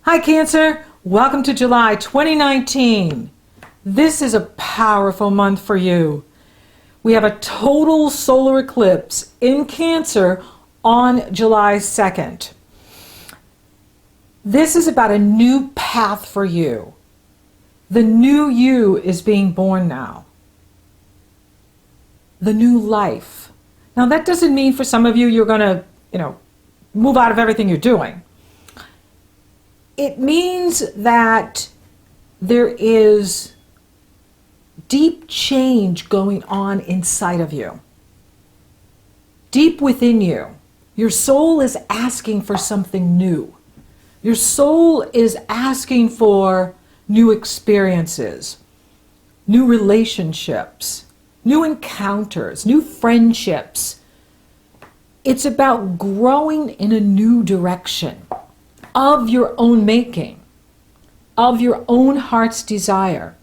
Hi Cancer, welcome to July 2019. This is a powerful month for you. We have a total solar eclipse in Cancer on July 2nd. This is about a new path for you. The new you is being born now. The new life. Now that doesn't mean for some of you you're going to, move out of everything you're doing. It means that there is deep change going on inside of you. Deep within you. Your soul is asking for something new. Your soul is asking for new experiences, new relationships, new encounters, new friendships. It's about growing in a new direction of your own making, of your own heart's desire.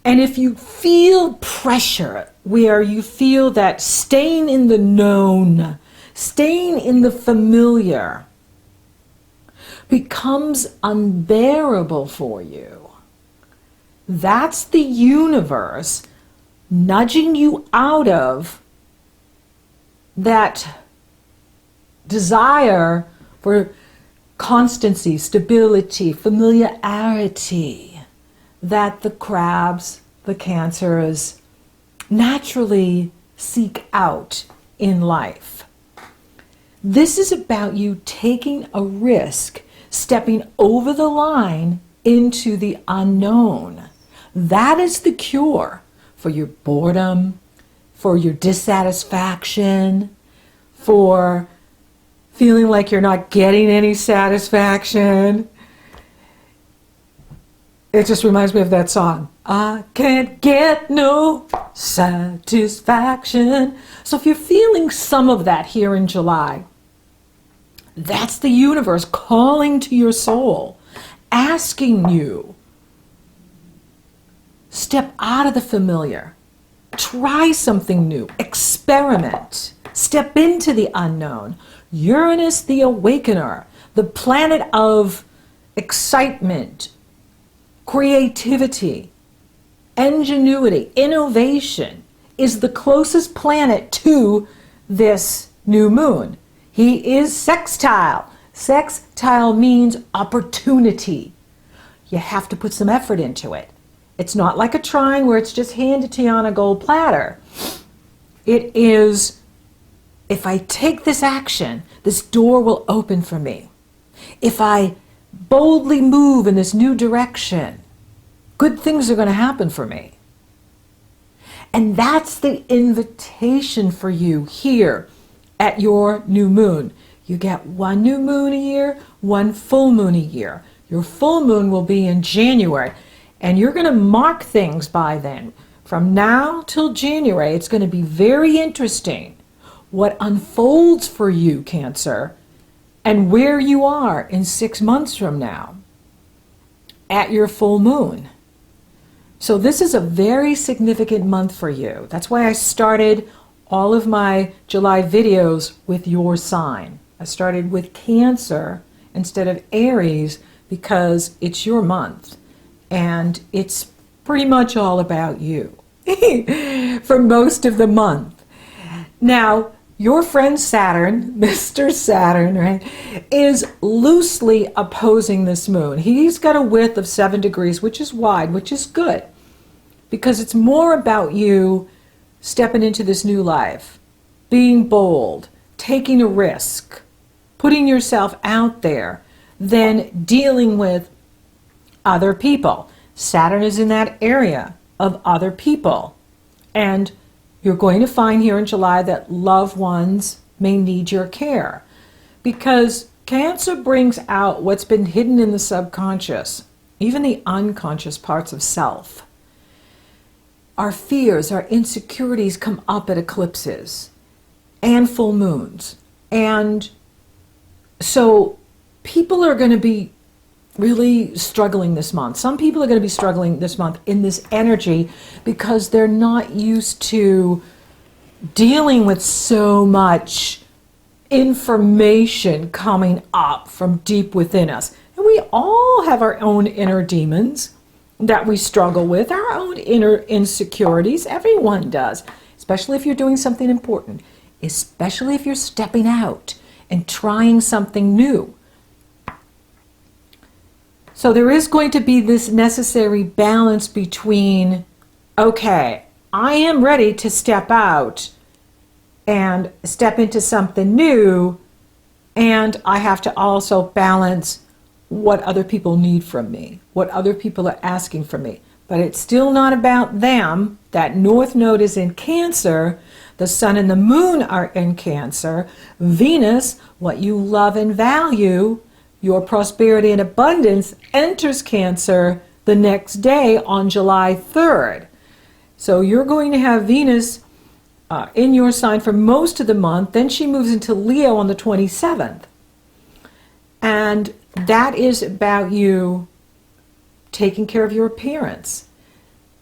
And if you feel pressure where you feel that staying in the known, staying in the familiar becomes unbearable for you, that's the universe nudging you out of that desire for constancy, stability, familiarity that the crabs, the Cancers, naturally seek out in life. This is about you taking a risk, stepping over the line into the unknown. That is the cure for your boredom, for your dissatisfaction, for feeling like you're not getting any satisfaction. It just reminds me of that song. I can't get no satisfaction. So if you're feeling some of that here in July, that's the universe calling to your soul, asking you, step out of the familiar, try something new, experiment, step into the unknown. Uranus, the awakener, the planet of excitement, creativity, ingenuity, innovation, is the closest planet to this new moon. He is sextile. Sextile means opportunity. You have to put some effort into it. It's not like a trine where it's just handed to you on a gold platter. It is, if I take this action, this door will open for me. If I boldly move in this new direction, good things are going to happen for me. And that's the invitation for you here at your new moon. You get one new moon a year, one full moon a year. Your full moon will be in January, and you're going to mark things by then. From now till January, it's going to be very interesting what unfolds for you, Cancer, and where you are in 6 months from now at your full moon. So this is a very significant month for you. That's why I started all of my July videos with your sign. I started with Cancer instead of Aries because it's your month and it's pretty much all about you for most of the month. Now, your friend Saturn, Mr. Saturn, right, is loosely opposing this moon. He's got a width of 7 degrees, which is wide, which is good, because it's more about you stepping into this new life, being bold, taking a risk, putting yourself out there, than dealing with other people. Saturn is in that area of other people. And you're going to find here in July that loved ones may need your care, because Cancer brings out what's been hidden in the subconscious, even the unconscious parts of self. Our fears, our insecurities come up at eclipses and full moons. And so people are going to be really struggling this month. Some people are going to be struggling this month in this energy because they're not used to dealing with so much information coming up from deep within us. And we all have our own inner demons that we struggle with, our own inner insecurities. Everyone does, especially if you're doing something important, especially if you're stepping out and trying something new. So there is going to be this necessary balance between, okay, I am ready to step out and step into something new, and I have to also balance what other people need from me, what other people are asking from me. But it's still not about them. That North Node is in Cancer. The Sun and the Moon are in Cancer. Venus, what you love and value, your prosperity and abundance, enters Cancer the next day on July 3rd. So you're going to have Venus in your sign for most of the month. Then she moves into Leo on the 27th. And that is about you taking care of your appearance.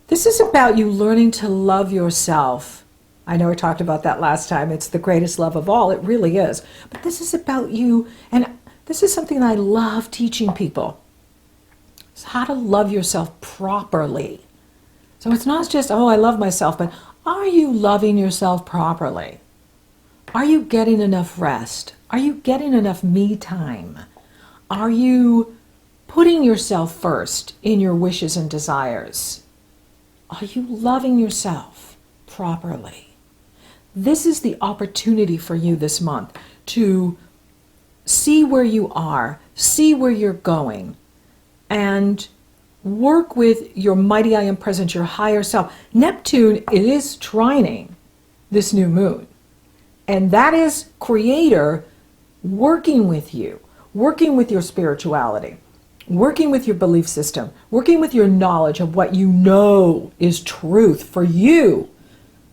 This is about you learning to love yourself. I know I talked about that last time. It's the greatest love of all. It really is. But this is about you, and this is something I love teaching people. It's how to love yourself properly. So it's not just, oh, I love myself, but are you loving yourself properly? Are you getting enough rest? Are you getting enough me time? Are you putting yourself first in your wishes and desires? Are you loving yourself properly? This is the opportunity for you this month to see where you are, see where you're going, and work with your mighty I am present, your higher self. Neptune is trining this new moon. And that is Creator working with you, working with your spirituality, working with your belief system, working with your knowledge of what you know is truth for you.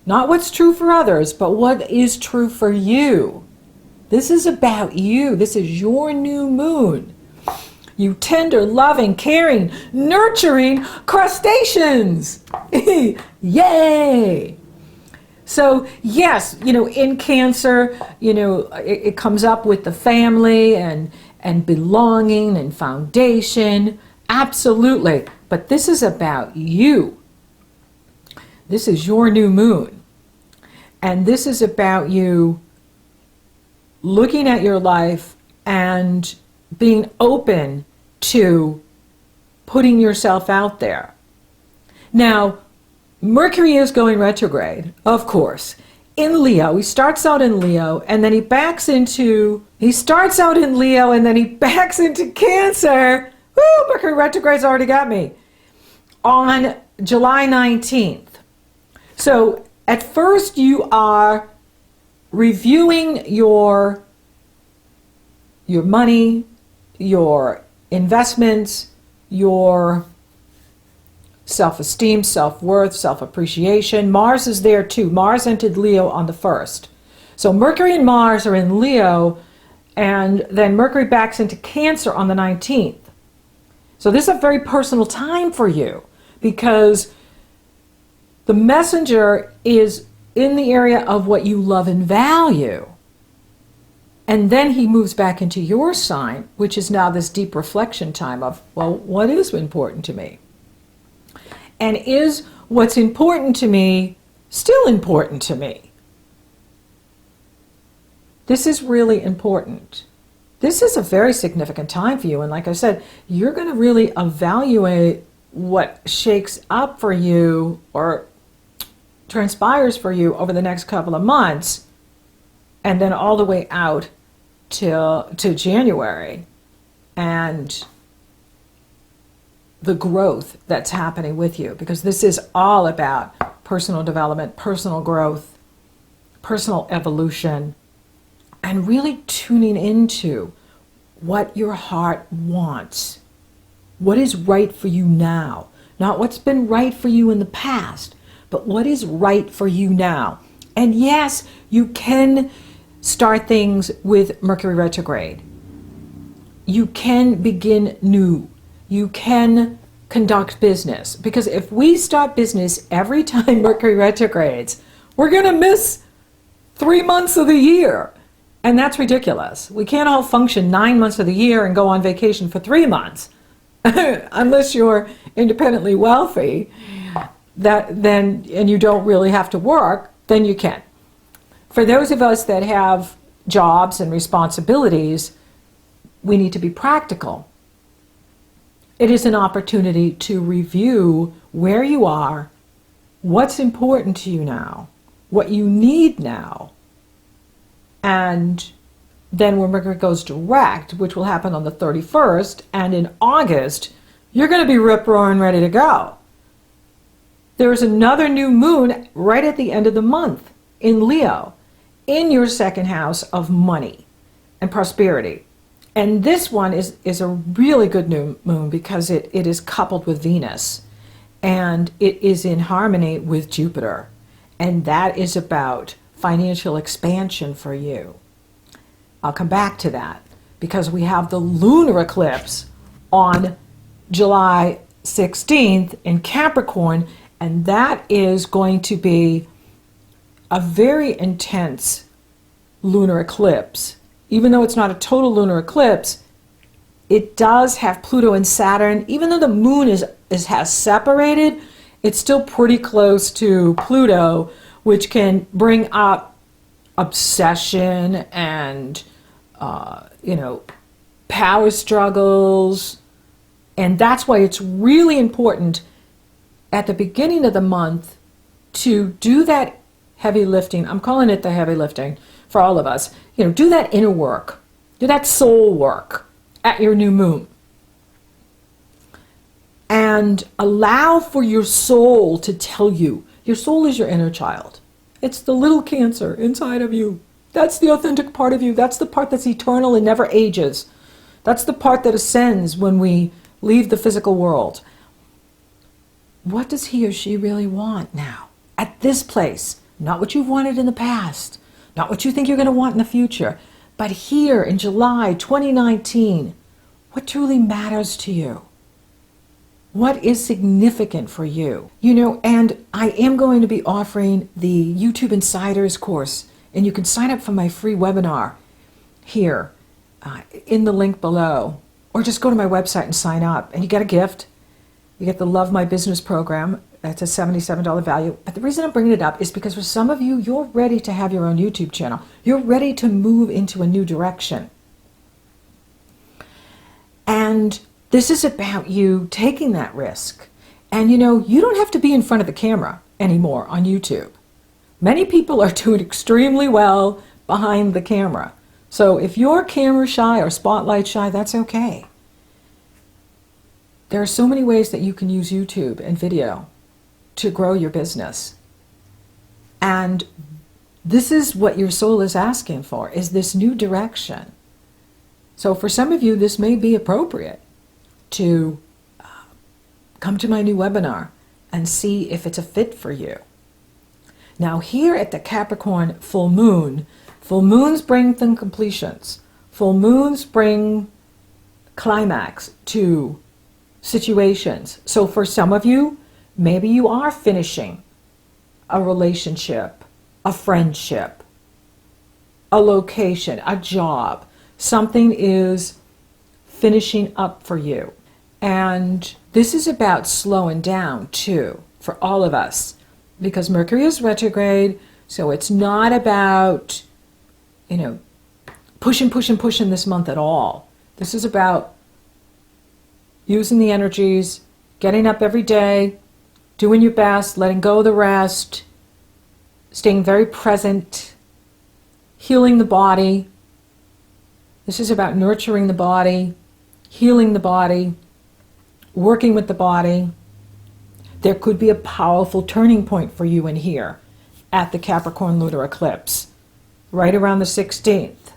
Not what's true for others, but what is true for you. This is about you. This is your new moon. You tender, loving, caring, nurturing crustaceans. Yay! So yes, in Cancer, it comes up with the family and belonging and foundation. Absolutely. But this is about you. This is your new moon. And this is about you looking at your life and being open to putting yourself out there. Now, Mercury is going retrograde, of course, in Leo. He starts out in Leo, and then he backs into Cancer. Woo, Mercury retrograde's already got me. On July 19th. So at first you are reviewing your money, your investments, your self-esteem, self-worth, self-appreciation. Mars is there too. Mars entered Leo on the 1st. So Mercury and Mars are in Leo, and then Mercury backs into Cancer on the 19th. So this is a very personal time for you because the messenger is in the area of what you love and value. And then he moves back into your sign, which is now this deep reflection time of, well, what is important to me? And is what's important to me still important to me? This is really important. This is a very significant time for you. And like I said, you're going to really evaluate what shakes up for you or transpires for you over the next couple of months, and then all the way out to January, and the growth that's happening with you, because this is all about personal development, personal growth, personal evolution, and really tuning into what your heart wants, what is right for you now, not what's been right for you in the past, but what is right for you now. And yes, you can start things with Mercury retrograde. You can begin new. You can conduct business. Because if we start business every time Mercury retrogrades, we're going to miss 3 months of the year. And that's ridiculous. We can't all function 9 months of the year and go on vacation for 3 months. Unless you're independently wealthy, and you don't really have to work, then you can. For those of us that have jobs and responsibilities, we need to be practical. It is an opportunity to review where you are, what's important to you now, what you need now. And then when Mercury goes direct, which will happen on the 31st, and in August, you're going to be rip-roaring ready to go. There's another new moon right at the end of the month in Leo, in your second house of money and prosperity. And this one is a really good new moon because it is coupled with Venus, and it is in harmony with Jupiter. And that is about financial expansion for you. I'll come back to that because we have the lunar eclipse on July 16th in Capricorn, and that is going to be a very intense lunar eclipse. Even though it's not a total lunar eclipse, it does have Pluto and Saturn. Even though the moon has separated, it's still pretty close to Pluto, which can bring up obsession and power struggles. And that's why it's really important at the beginning of the month to do that heavy lifting. I'm calling it the heavy lifting for all of us. Do that inner work, do that soul work at your new moon. And allow for your soul to tell you. Your soul is your inner child. It's the little Cancer inside of you. That's the authentic part of you. That's the part that's eternal and never ages. That's the part that ascends when we leave the physical world. What does he or she really want now? At this place. Not what you've wanted in the past. Not what you think you're going to want in the future. But here in July 2019, what truly matters to you? What is significant for you? And I am going to be offering the YouTube Insiders course, and you can sign up for my free webinar here in the link below, or just go to my website and sign up, and you get a gift. You get the Love My Business program. That's a $77 value. But the reason I'm bringing it up is because for some of you, you're ready to have your own YouTube channel. You're ready to move into a new direction. And this is about you taking that risk. And you don't have to be in front of the camera anymore on YouTube. Many people are doing extremely well behind the camera. So if you're camera shy or spotlight shy, that's okay. There are so many ways that you can use YouTube and video to grow your business. And this is what your soul is asking for, is this new direction. So for some of you, this may be appropriate to come to my new webinar and see if it's a fit for you. Now here at the Capricorn full moons bring them completions. Full moons bring climax to situations. So for some of you, maybe you are finishing a relationship, a friendship, a location, a job. Something is finishing up for you. And this is about slowing down too for all of us, because Mercury is retrograde. So it's not about, pushing this month at all. This is about using the energies, getting up every day, doing your best, letting go of the rest, staying very present, healing the body. This is about nurturing the body, healing the body, working with the body. There could be a powerful turning point for you in here at the Capricorn lunar eclipse, right around the 16th,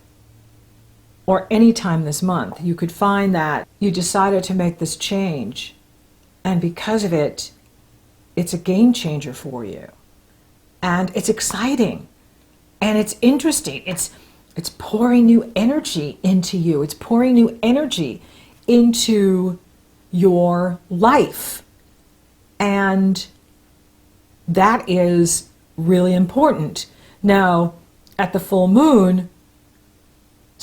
or any time this month. You could find that you decided to make this change, and because of it, it's a game changer for you. And it's exciting, and it's interesting. It's pouring new energy into you. It's pouring new energy into your life. And that is really important. Now, at the full moon,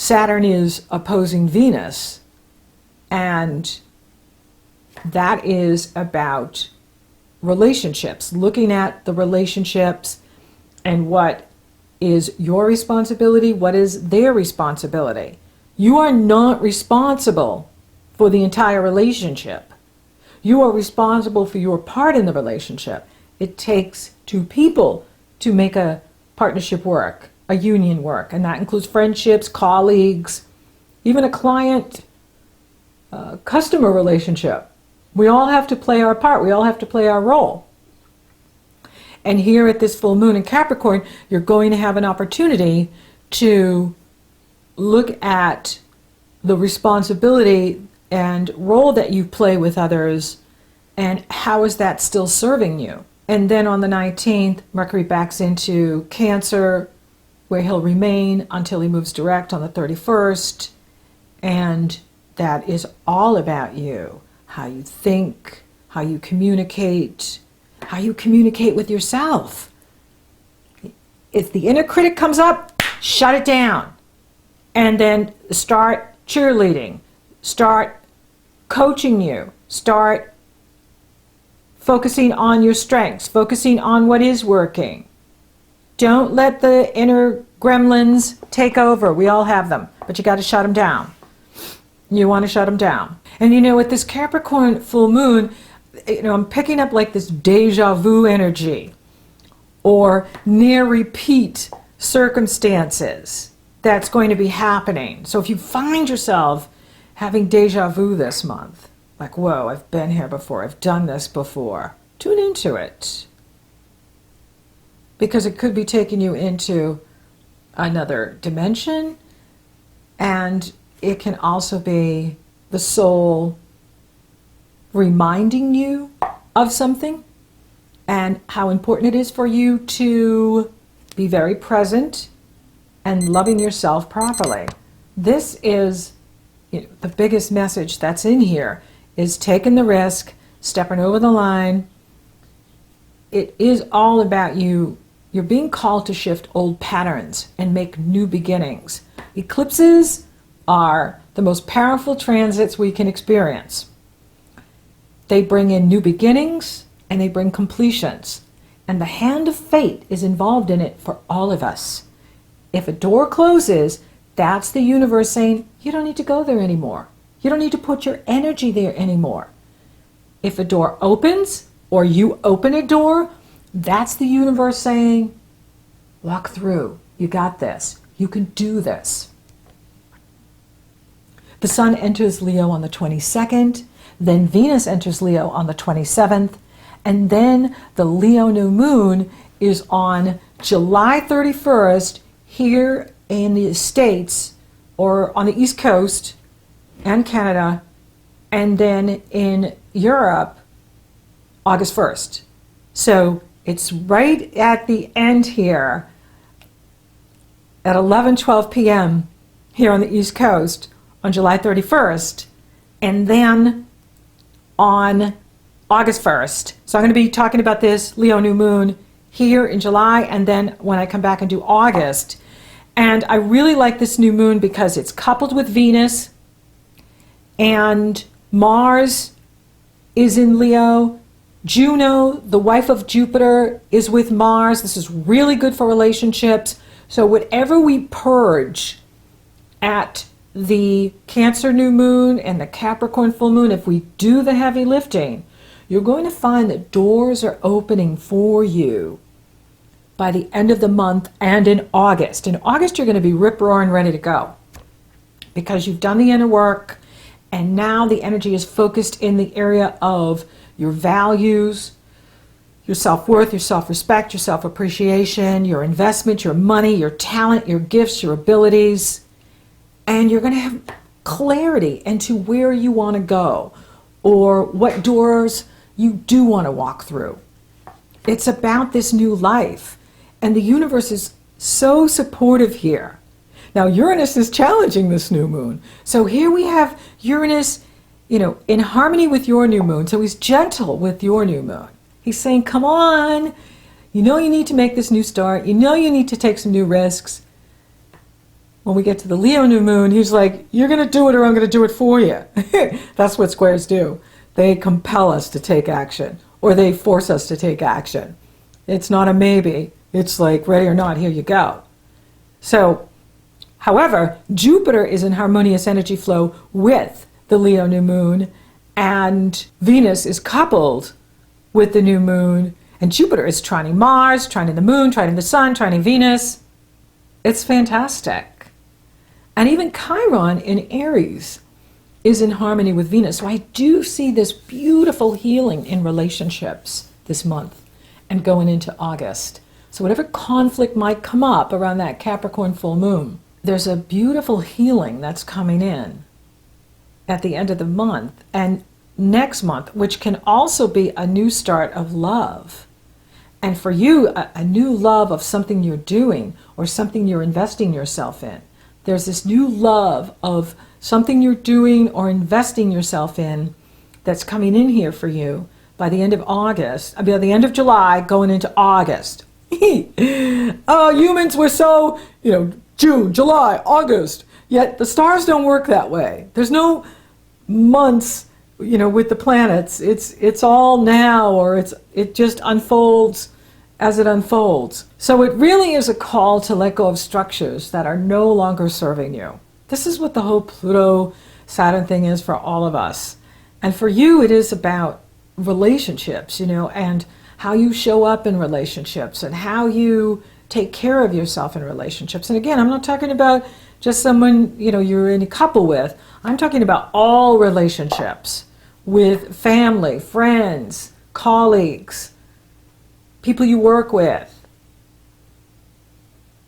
Saturn is opposing Venus, and that is about relationships, looking at the relationships and what is your responsibility, what is their responsibility. You are not responsible for the entire relationship. You are responsible for your part in the relationship. It takes two people to make a partnership work, a union work, and that includes friendships, colleagues, even a client customer relationship. We all have to play our part. We all have to play our role. And here at this full moon in Capricorn, you're going to have an opportunity to look at the responsibility and role that you play with others, and how is that still serving you. And then on the 19th, Mercury backs into Cancer, where he'll remain until he moves direct on the 31st. And that is all about you, how you think, how you communicate with yourself. If the inner critic comes up, shut it down. And then start cheerleading, start coaching you, start focusing on your strengths, focusing on what is working. Don't let the inner gremlins take over. We all have them, but you got to shut them down. You want to shut them down. And with this Capricorn full moon, I'm picking up like this deja vu energy or near repeat circumstances that's going to be happening. So if you find yourself having deja vu this month, like, whoa, I've been here before, I've done this before, tune into it. Because it could be taking you into another dimension, and it can also be the soul reminding you of something and how important it is for you to be very present and loving yourself properly. This is the biggest message that's in here, is taking the risk, stepping over the line. It is all about you. You're being called to shift old patterns and make new beginnings. Eclipses are the most powerful transits we can experience. They bring in new beginnings and they bring completions. And the hand of fate is involved in it for all of us. If a door closes, that's the universe saying, you don't need to go there anymore. You don't need to put your energy there anymore. If a door opens or you open a door, that's the universe saying, walk through. You got this. You can do this. The Sun enters Leo on the 22nd, then Venus enters Leo on the 27th, and then the Leo new moon is on July 31st here in the States, or on the East Coast and Canada, and then in Europe, August 1st. So it's right at the end here at 11:12 p.m. here on the East Coast on July 31st, and then on August 1st. So I'm going to be talking about this Leo new moon here in July, and then when I come back and do August. And I really like this new moon because it's coupled with Venus, and Mars is in Leo. Juno, the wife of Jupiter, is with Mars. This is really good for relationships. So whatever we purge at the Cancer new moon and the Capricorn full moon, if we do the heavy lifting, you're going to find that doors are opening for you by the end of the month and in August. In August, you're going to be rip-roaring ready to go because you've done the inner work, and now the energy is focused in the area of your values, your self-worth, your self-respect, your self-appreciation, your investment, your money, your talent, your gifts, your abilities. And you're going to have clarity into where you want to go or what doors you do want to walk through. It's about this new life. And the universe is so supportive here. Now, Uranus is challenging this new moon. So here we have Uranus, in harmony with your new moon. So he's gentle with your new moon. He's saying, come on, you need to make this new start. You need to take some new risks. when we get to the Leo new moon, he's like, you're going to do it or I'm going to do it for you. That's what squares do. They compel us to take action, or they force us to take action. It's not a maybe. It's like, ready or not, here you go. So, however, Jupiter is in harmonious energy flow with the Leo new moon, and Venus is coupled with the new moon, and Jupiter is trining Mars, trining the moon, trining the sun, trining Venus. It's fantastic. And even Chiron in Aries is in harmony with Venus. So I do see this beautiful healing in relationships this month and going into August. So whatever conflict might come up around that Capricorn full moon, there's a beautiful healing that's coming in at the end of the month and next month, which can also be a new start of love. And for you, a new love of something you're doing or something you're investing yourself in. There's this new love of something you're doing or investing yourself in that's coming in here for you by the end of August, by the end of July, going into August. Oh, humans were so, June, July, August. Yet the stars don't work that way. There's no months, with the planets. It's all now, or it just unfolds as it unfolds. So it really is a call to let go of structures that are no longer serving you. This is what the whole Pluto-Saturn thing is for all of us. And for you, it is about relationships, and how you show up in relationships and how you take care of yourself in relationships. And again, I'm not talking about just someone, you're in a couple with. I'm talking about all relationships with family, friends, colleagues, people you work with.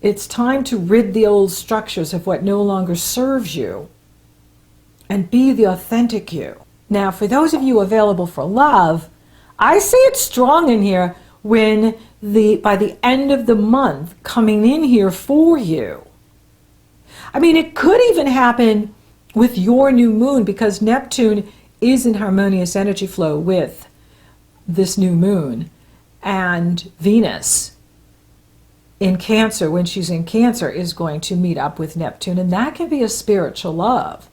It's time to rid the old structures of what no longer serves you and be the authentic you. Now, for those of you available for love, I see it strong in here when by the end of the month coming in here for you. I mean, it could even happen with your new moon because Neptune is in harmonious energy flow with this new moon. And Venus in Cancer, when she's in Cancer, is going to meet up with Neptune, and that can be a spiritual love.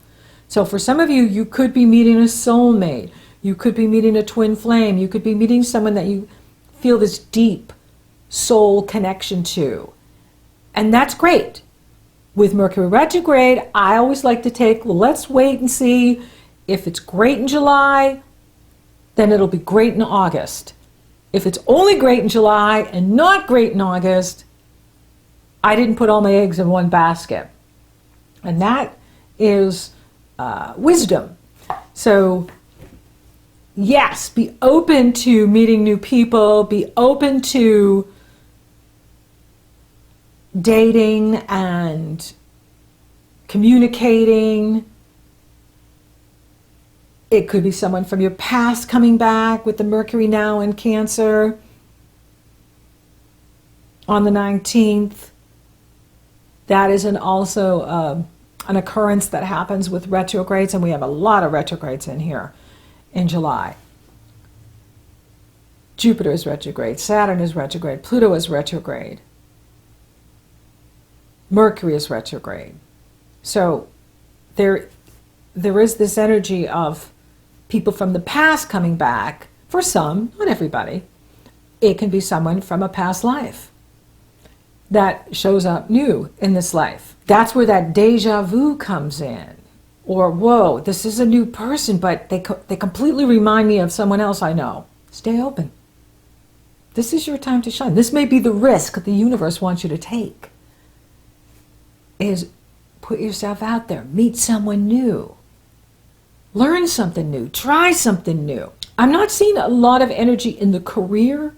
So for some of you, you could be meeting a soulmate, you could be meeting a twin flame, you could be meeting someone that you feel this deep soul connection to. And that's great. With Mercury retrograde, I always like to let's wait and see. If it's great in July, then it'll be great in August. If it's only great in July and not great in August, I didn't put all my eggs in one basket. And that is wisdom. So yes, be open to meeting new people, be open to dating and communicating. It could be someone from your past coming back with the Mercury now in Cancer on the 19th. That is also an occurrence that happens with retrogrades, and we have a lot of retrogrades in here in July. Jupiter is retrograde, Saturn is retrograde, Pluto is retrograde, Mercury is retrograde. So there is this energy of people from the past coming back. For some, not everybody. It can be someone from a past life that shows up new in this life. That's where that deja vu comes in. Or, whoa, this is a new person, but they completely remind me of someone else I know. Stay open. This is your time to shine. This may be the risk the universe wants you to take. Is put yourself out there. Meet someone new. Learn something new. Try something new. I'm not seeing a lot of energy in the career.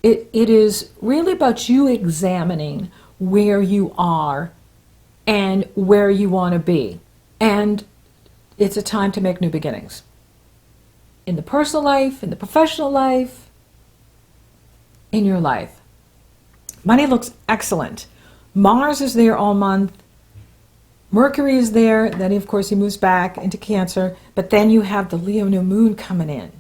It is really about you examining where you are and where you want to be. And it's a time to make new beginnings. In the personal life, in the professional life, in your life. Money looks excellent. Mars is there all month. Mercury is there, then of course he moves back into Cancer, but then you have the Leo new moon coming in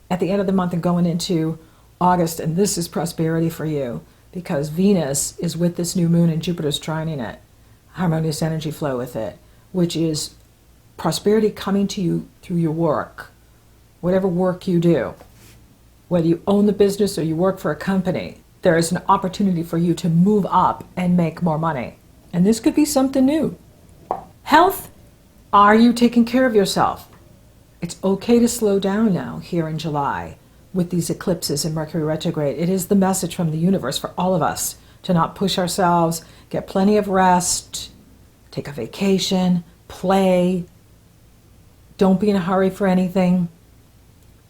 at the end of the month and going into August, and this is prosperity for you because Venus is with this new moon and Jupiter's trining it. harmonious energy flow with it, which is prosperity coming to you through your work, whatever work you do. Whether you own the business or you work for a company, there is an opportunity for you to move up and make more money. And this could be something new. Health, are you taking care of yourself? It's okay to slow down now here in July with these eclipses and Mercury retrograde. It is the message from the universe for all of us to not push ourselves, get plenty of rest, take a vacation, play. Don't be in a hurry for anything.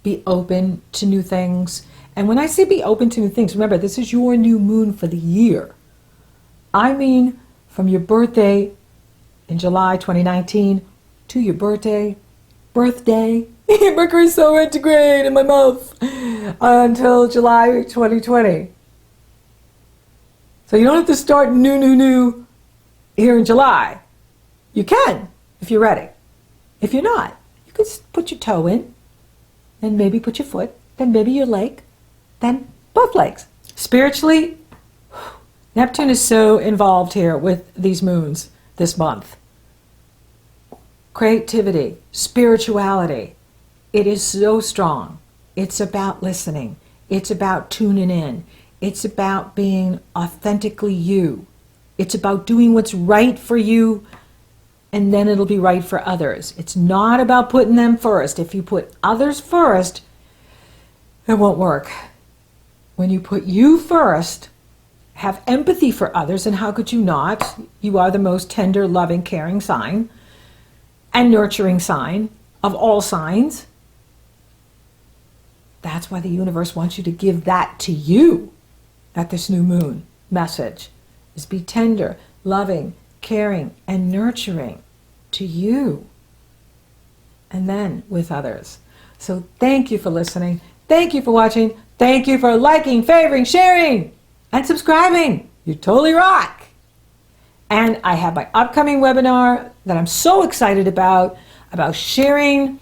Be open to new things. And when I say be open to new things, remember, this is your new moon for the year. I mean, from your birthday in July 2019 to your birthday, Mercury's so retrograde in my mouth, until July 2020. So you don't have to start new here in July. You can, if you're ready. If you're not, you can put your toe in, then maybe put your foot, then maybe your leg, then both legs. Spiritually, Neptune is so involved here with these moons this month. Creativity, spirituality, it is so strong. It's about listening. It's about tuning in. It's about being authentically you. It's about doing what's right for you, and then it'll be right for others. It's not about putting them first. If you put others first, it won't work. When you put you first, have empathy for others, and how could you not? You are the most tender, loving, caring sign and nurturing sign of all signs. That's why the universe wants you to give that to you at this new moon message, is be tender, loving, caring, and nurturing to you, and then with others. So thank you for listening. Thank you for watching. Thank you for liking, favoring, sharing, and subscribing. You totally rock. And I have my upcoming webinar that I'm so excited about sharing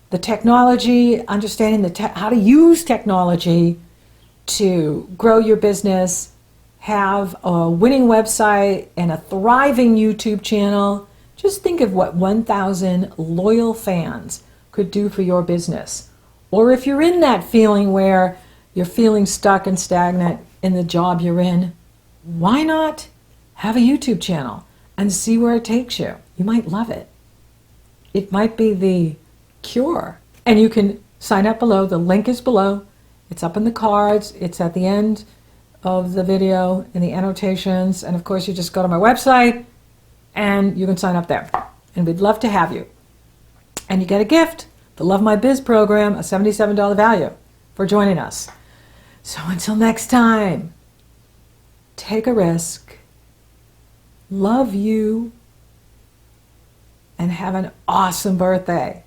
the technology, understanding how to use technology to grow your business, have a winning website and a thriving YouTube channel. Just think of what 1,000 loyal fans could do for your business. Or if you're in that feeling where you're feeling stuck and stagnant in the job you're in, why not have a YouTube channel and see where it takes you? You might love it. It might be the cure. And you can sign up below. The link is below. It's up in the cards. It's at the end of the video in the annotations. And of course, you just go to my website and you can sign up there. And we'd love to have you. And you get a gift, the Love My Biz program, a $77 value for joining us. So until next time, take a risk, love you, and have an awesome birthday.